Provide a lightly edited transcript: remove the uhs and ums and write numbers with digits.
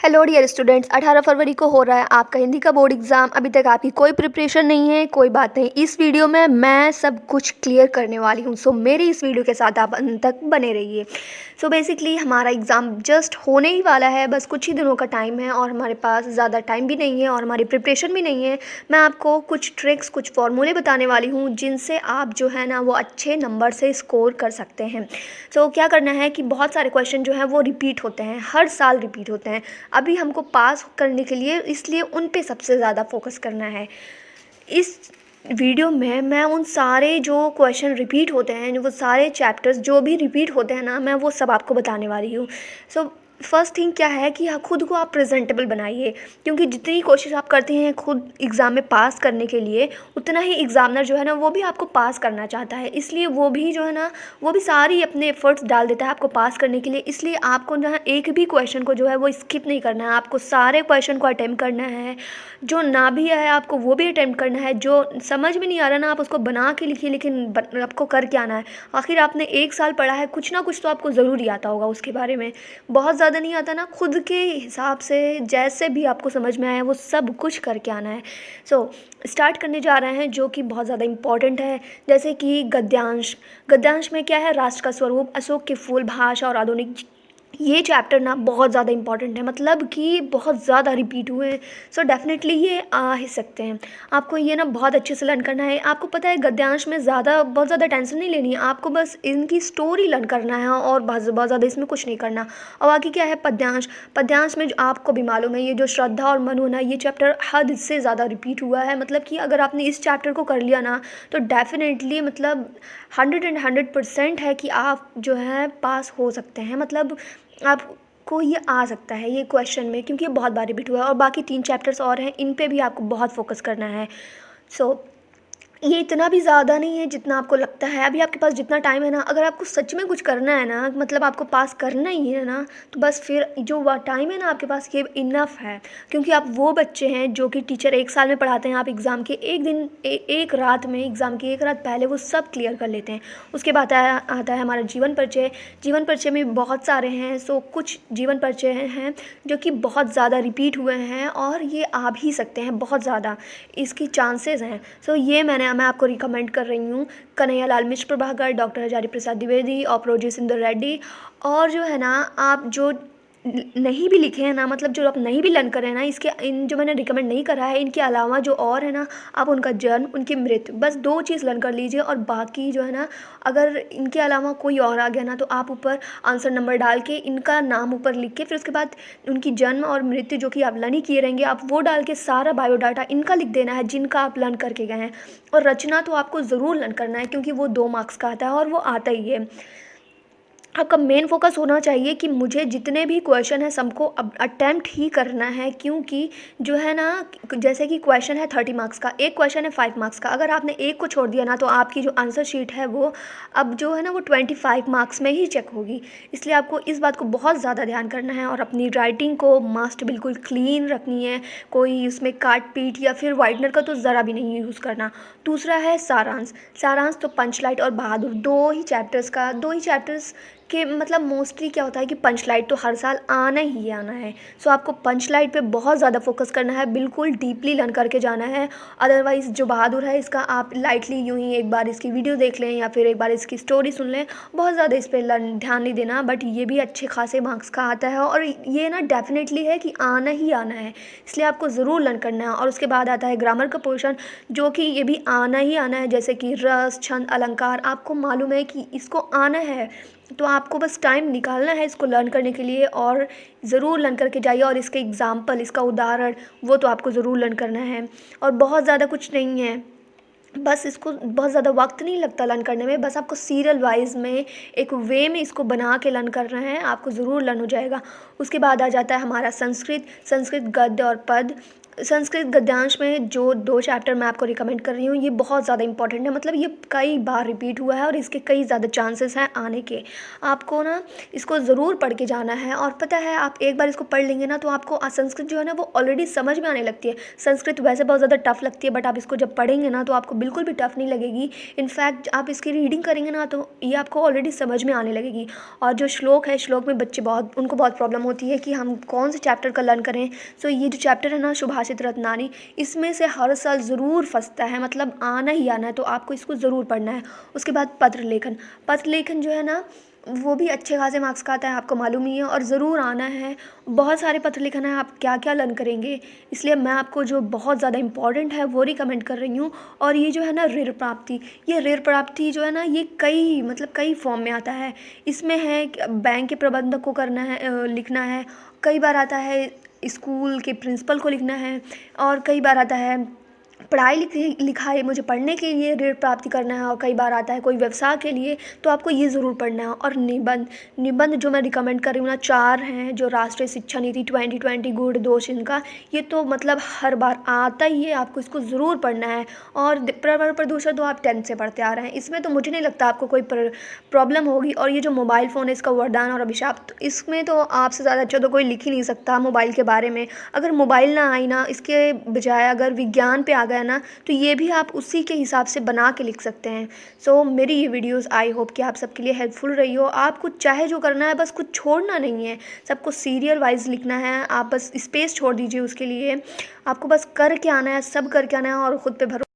Hello dear students, 18 फरवरी को हो रहा है आपका हिंदी का बोर्ड एग्ज़ाम। अभी तक आपकी कोई प्रिपरेशन नहीं है, कोई बात नहीं। इस वीडियो में मैं सब कुछ क्लियर करने वाली हूँ। सो मेरी इस वीडियो के साथ आप अंत तक बने रहिए। सो बेसिकली हमारा एग्ज़ाम जस्ट होने ही वाला है, बस कुछ ही दिनों का टाइम है और हमारे पास ज़्यादा टाइम भी नहीं है और हमारी प्रिपरेशन भी नहीं है। मैं आपको कुछ ट्रिक्स, कुछ फॉर्मूले बताने वाली हूँ जिनसे आप जो है ना वो अच्छे नंबर से स्कोर कर सकते हैं। सो क्या करना है कि बहुत सारे क्वेश्चन जो हैं वो रिपीट होते हैं, हर साल रिपीट होते हैं। अभी हमको पास करने के लिए इसलिए उन पे सबसे ज़्यादा फोकस करना है। इस वीडियो में मैं उन सारे जो क्वेश्चन रिपीट होते हैं, वो सारे चैप्टर्स जो भी रिपीट होते हैं ना, मैं वो सब आपको बताने वाली हूँ। सो फर्स्ट थिंग क्या है कि खुद को आप प्रेजेंटेबल बनाइए, क्योंकि जितनी कोशिश आप करते हैं खुद एग्ज़ाम में पास करने के लिए, उतना ही एग्ज़ामिनर जो है ना वो भी आपको पास करना चाहता है। इसलिए वो भी जो है ना वो भी सारी अपने एफर्ट्स डाल देता है आपको पास करने के लिए। इसलिए आपको ना एक भी क्वेश्चन को जो है वो स्किप नहीं करना है, आपको सारे क्वेश्चन को अटेम्प्ट करना है। जो ना भी है आपको वो भी अटेम्प्ट करना है। जो समझ में नहीं आ रहा ना, आप उसको बना के लिखिए, लेकिन आपको कर के आना है। आखिर आपने 1 साल पढ़ा है, कुछ ना कुछ तो आपको ज़रूर ही आता होगा उसके बारे में। बहुत ज़्यादा नहीं आता ना, खुद के हिसाब से जैसे भी आपको समझ में आया वो सब कुछ करके आना है। सो स्टार्ट करने जा रहे हैं जो कि बहुत ज़्यादा इम्पॉर्टेंट है, जैसे कि गद्यांश। गद्यांश में क्या है, राष्ट्र का स्वरूप, अशोक के फूल, भाषा और आधुनिक। ये चैप्टर ना बहुत ज़्यादा इंपॉर्टेंट है, मतलब कि बहुत ज़्यादा रिपीट हुए हैं। सो डेफिनेटली ये आ ही सकते हैं। आपको ये ना बहुत अच्छे से लर्न करना है। आपको पता है गद्यांश में बहुत ज़्यादा टेंशन नहीं लेनी है, आपको बस इनकी स्टोरी लर्न करना है और बहुत ज़्यादा इसमें कुछ नहीं करना। और बाकी क्या है, पद्यांश। पद्यांश में जो आपको भी मालूम है, ये जो श्रद्धा और मनु ना, ये चैप्टर हद से ज़्यादा रिपीट हुआ है। मतलब कि अगर आपने इस चैप्टर को कर लिया ना तो डेफिनेटली मतलब 100% है कि आप जो है पास हो सकते हैं। मतलब आपको ये आ सकता है ये क्वेश्चन में, क्योंकि ये बहुत बार रिपीट हुआ है। और बाकी 3 चैप्टर्स और हैं, इन पे भी आपको बहुत फोकस करना है। सो ये इतना भी ज़्यादा नहीं है जितना आपको लगता है। अभी आपके पास जितना टाइम है ना, अगर आपको सच में कुछ करना है ना, मतलब आपको पास करना ही है ना, तो बस फिर जो टाइम है ना आपके पास, ये इनफ है। क्योंकि आप वो बच्चे हैं जो कि टीचर 1 साल में पढ़ाते हैं, आप एग्ज़ाम के एक दिन एक रात में, एग्ज़ाम की एक रात पहले वो सब क्लियर कर लेते हैं। उसके बाद आता है हमारा जीवन परिचय। जीवन परिचय में बहुत सारे हैं। सो कुछ जीवन परिचय हैं जो कि बहुत ज़्यादा रिपीट हुए हैं और ये आ भी सकते हैं, बहुत ज़्यादा इसकी चांसेस हैं। सो ये मैं आपको रिकमेंड कर रही हूँ कन्हैयालाल मिश्र प्रभाकर, डॉक्टर हजारी प्रसाद द्विवेदी और प्रोजी सुंदर रेड्डी। और जो है ना आप जो नहीं भी लिखे हैं ना, मतलब जो आप नहीं भी लर्न करें ना, इसके इन जो मैंने रिकमेंड नहीं करा है, इनके अलावा जो और है ना, आप उनका जन्म, उनकी मृत्यु, बस 2 चीज़ लर्न कर लीजिए। और बाकी जो है ना, अगर इनके अलावा कोई और आ गया ना, तो आप ऊपर आंसर नंबर डाल के इनका नाम ऊपर लिख के, फिर उसके बाद उनकी जन्म और मृत्यु जो कि आप लर्न ही किए रहेंगे, आप वो डाल के सारा बायोडाटा इनका लिख देना है जिनका आप लर्न करके गए हैं। और रचना तो आपको ज़रूर लर्न करना है, क्योंकि वो 2 मार्क्स का आता है और वो आता ही है। आपका मेन फोकस होना चाहिए कि मुझे जितने भी क्वेश्चन हैं सबको अब अटेम्प्ट ही करना है, क्योंकि जो है ना, जैसे कि क्वेश्चन है 30 मार्क्स का, एक क्वेश्चन है 5 मार्क्स का। अगर आपने एक को छोड़ दिया ना, तो आपकी जो आंसर शीट है वो अब जो है ना वो 25 मार्क्स में ही चेक होगी। इसलिए आपको इस बात को बहुत ज़्यादा ध्यान करना है और अपनी राइटिंग को मस्ट बिल्कुल क्लीन रखनी है। कोई उसमें काट पीट या फिर वाइटनर का तो ज़रा भी नहीं यूज़ करना। दूसरा है सारांश। सारांश तो पंचलाइट और बहादुर, 2 ही चैप्टर्स कि मतलब मोस्टली क्या होता है कि पंचलाइट तो हर साल आना ही आना है। सो आपको पंचलाइट पे बहुत ज़्यादा फोकस करना है, बिल्कुल डीपली लर्न करके जाना है। अदरवाइज़ जो बहादुर है इसका आप लाइटली यूँ ही एक बार इसकी वीडियो देख लें या फिर एक बार इसकी स्टोरी सुन लें, बहुत ज़्यादा इस पर ध्यान नहीं देना। बट ये भी अच्छे खासे मार्क्स का आता है और ये ना डेफिनेटली है कि आना ही आना है, इसलिए आपको ज़रूर लर्न करना है। और उसके बाद आता है ग्रामर का पोर्शन, जो कि ये भी आना ही आना है, जैसे कि रस, छंद, अलंकार। आपको मालूम है कि इसको आना है, तो आपको बस टाइम निकालना है इसको लर्न करने के लिए और ज़रूर लर्न करके जाइए। और इसके एग्ज़ाम्पल, इसका उदाहरण वो तो आपको ज़रूर लर्न करना है। और बहुत ज़्यादा कुछ नहीं है, बस इसको बहुत ज़्यादा वक्त नहीं लगता लर्न करने में, बस आपको सीरियल वाइज में एक वे में इसको बना के लर्न करना है, आपको ज़रूर लर्न हो जाएगा। उसके बाद आ जाता है हमारा संस्कृत। संस्कृत गद्य और पद। संस्कृत गद्यांश में जो 2 चैप्टर मैं आपको रिकमेंड कर रही हूँ, ये बहुत ज़्यादा इम्पोर्टेंट है। मतलब ये कई बार रिपीट हुआ है और इसके कई ज़्यादा चांसेस हैं आने के। आपको ना इसको ज़रूर पढ़ के जाना है, और पता है आप एक बार इसको पढ़ लेंगे ना तो आपको संस्कृत जो है ना वो ऑलरेडी समझ में आने लगती है। संस्कृत वैसे बहुत ज़्यादा टफ लगती है, बट आप इसको जब पढ़ेंगे ना तो आपको बिल्कुल भी टफ नहीं लगेगी। इनफैक्ट आप इसकी रीडिंग करेंगे ना तो ये आपको ऑलरेडी समझ में आने लगेगी। और जो श्लोक है, श्लोक में बच्चे उनको बहुत प्रॉब्लम होती है कि हम कौन से चैप्टर का लर्न करें। सो ये जो चैप्टर है ना, सुभाषित रत्नानी, इसमें से हर साल ज़रूर फंसता है, मतलब आना ही आना है, तो आपको इसको ज़रूर पढ़ना है। उसके बाद पत्र लेखन। पत्र लेखन जो है ना वो भी अच्छे खासे मार्क्स का आता है, आपको मालूम ही है, और ज़रूर आना है। बहुत सारे पत्र लेखन है, आप क्या क्या लर्न करेंगे, इसलिए मैं आपको जो बहुत ज़्यादा इंपॉर्टेंट है वो रिकमेंड कर रही हूँ। और ये जो है ना ऋण प्राप्ति, ये ऋण प्राप्ति जो है ना ये कई फॉर्म में आता है। इसमें है कि बैंक के प्रबंधक को करना है, लिखना है। कई बार आता है स्कूल के प्रिंसिपल को लिखना है, और कई बार आता है पढ़ाई लिखाई मुझे पढ़ने के लिए ऋण प्राप्ति करना है, और कई बार आता है कोई व्यवसाय के लिए, तो आपको ये ज़रूर पढ़ना है। और निबंध, निबंध जो मैं रिकमेंड कर रही हूँ ना, 4 हैं, जो राष्ट्रीय शिक्षा नीति 2020 गुण दोष इनका, ये तो मतलब हर बार आता ही है, आपको इसको ज़रूर पढ़ना है। और पर्यावरण प्रदूषण तो आप 10th से पढ़ते आ रहे हैं, इसमें तो मुझे नहीं लगता आपको कोई प्रॉब्लम होगी। और ये जो मोबाइल फ़ोन है, इसका वरदान और अभिशाप, तो इसमें तो आपसे ज़्यादा अच्छा तो कोई लिख ही नहीं सकता मोबाइल के बारे में। अगर मोबाइल ना आई ना, इसके बजाय अगर विज्ञान पे आ गया ना, तो ये भी आप उसी के हिसाब से बना के लिख सकते हैं। सो मेरी ये वीडियोस आई होप कि आप सबके लिए हेल्पफुल रही हो। आपको चाहे जो करना है, बस कुछ छोड़ना नहीं है, सबको सीरियल वाइज लिखना है। आप बस स्पेस छोड़ दीजिए उसके लिए, आपको बस करके आना है, सब करके आना है, और ख़ुद पे भरोसा